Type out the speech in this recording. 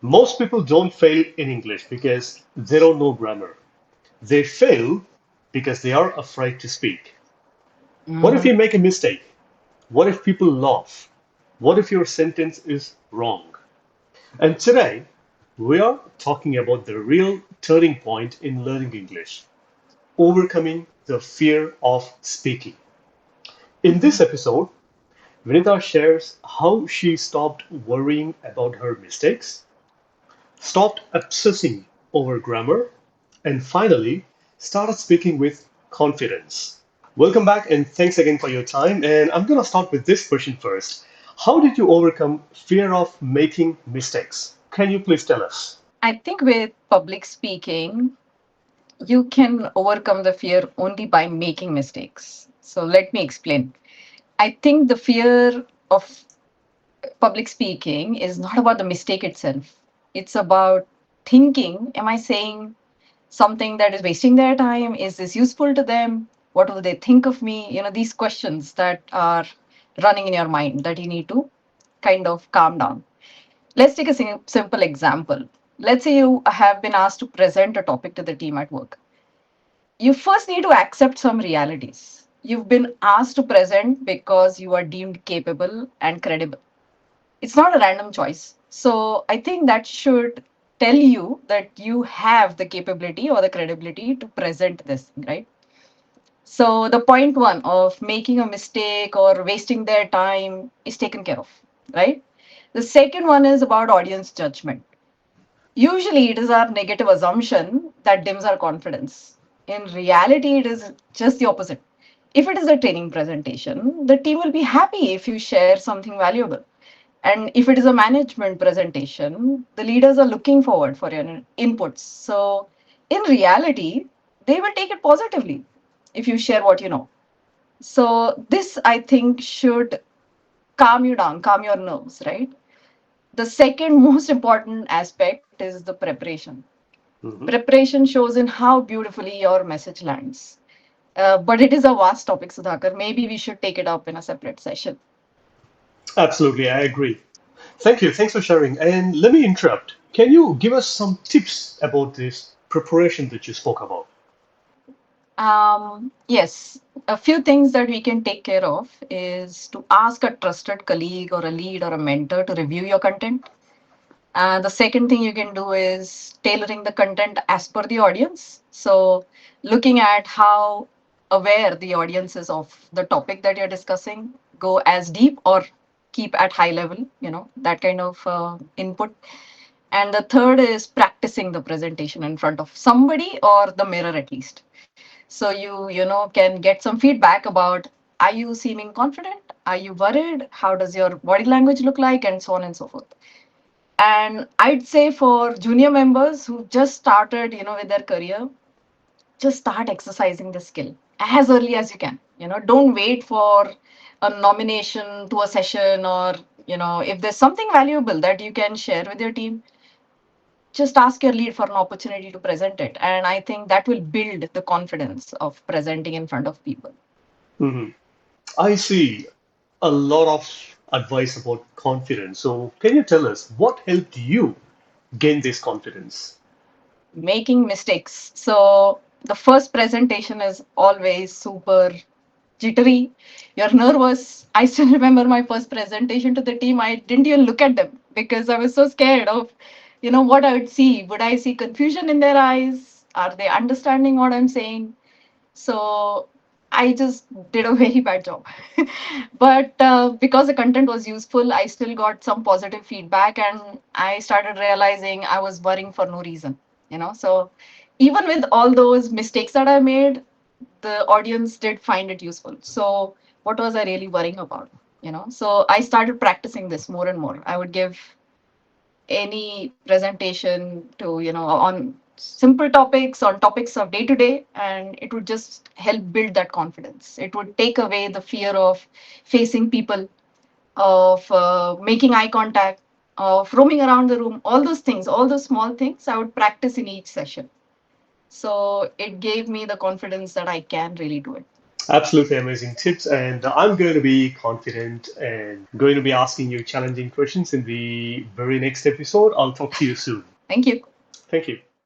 Most people don't fail in English because they don't know grammar. They fail because they are afraid to speak. What if Mhm. you make a mistake? What if people laugh? What if your sentence is wrong? And today, we are talking about the real turning point in learning English, overcoming the fear of speaking. In this episode, Vinita shares how she stopped worrying about her mistakes, stopped obsessing over grammar, and finally started speaking with confidence. Welcome back and thanks again for your time. And I'm going to start with this question first. How did you overcome fear of making mistakes? Can you please tell us? I think with public speaking, you can overcome the fear only by making mistakes. So let me explain. I think the fear of public speaking is not about the mistake itself. It's about thinking, am I saying something that is wasting their time? Is this useful to them? What will they think of me? These questions that are running in your mind that you need to kind of calm down. Let's take a simple example. Let's say you have been asked to present a topic to the team at work. You first need to accept some realities. You've been asked to present because you are deemed capable and credible. It's not a random choice. So I think that should tell you that you have the capability or the credibility to present this thing, right? So the point one of making a mistake or wasting their time is taken care of, right? The second one is about audience judgment. Usually, it is our negative assumption that dims our confidence. In reality, it is just the opposite. If it is a training presentation, the team will be happy if you share something valuable. And if it is a management presentation, the leaders are looking forward for your inputs. So, in reality, they will take it positively if you share what you know. So, this I think should calm you down, calm your nerves, right? The second most important aspect is the preparation. Mhm. Preparation shows in how beautifully your message lands. But it is a vast topic, Sudhakar. Maybe we should take it up in a separate session. Absolutely, I agree. Thank you. Thanks for sharing. And let me interrupt. Can you give us some tips about this preparation that you spoke about? Yes, a few things that we can take care of is to ask a trusted colleague or a lead or a mentor to review your content. The second thing you can do is tailoring the content as per the audience. So, looking at how aware the audience is of the topic that you're discussing, go as deep or keep at high level, that kind of input. And the third is practicing the presentation in front of somebody or the mirror at least. So can get some feedback about, are you seeming confident? Are you worried? How does your body language look like? And so on and so forth. And I'd say for junior members who just started, with their career, just start exercising the skill as early as you can. Don't wait for a nomination to a session, or, if there's something valuable that you can share with your team, just ask your lead for an opportunity to present it. And I think that will build the confidence of presenting in front of people. Mhm. I see a lot of advice about confidence. So, can you tell us what helped you gain this confidence? Making mistakes. So the first presentation is always super jittery. You're nervous. I still remember my first presentation to the team. I didn't even look at them because I was so scared of, what I would see. Would I see confusion in their eyes? Are they understanding what I'm saying? So I just did a very bad job. But because the content was useful, I still got some positive feedback, and I started realizing I was worrying for no reason. So even with all those mistakes that I made, the audience did find it useful. So what was I really worrying about? So I started practicing this more and more. I would give any presentation to, on simple topics, on topics of day to day, and it would just help build that confidence. It would take away the fear of facing people, of making eye contact, of roaming around the room. All those things, all those small things I would practice in each session. So it gave me the confidence that I can really do it. Absolutely amazing tips. And I'm going to be confident and going to be asking you challenging questions in the very next episode. I'll talk to you soon. Thank you. Thank you.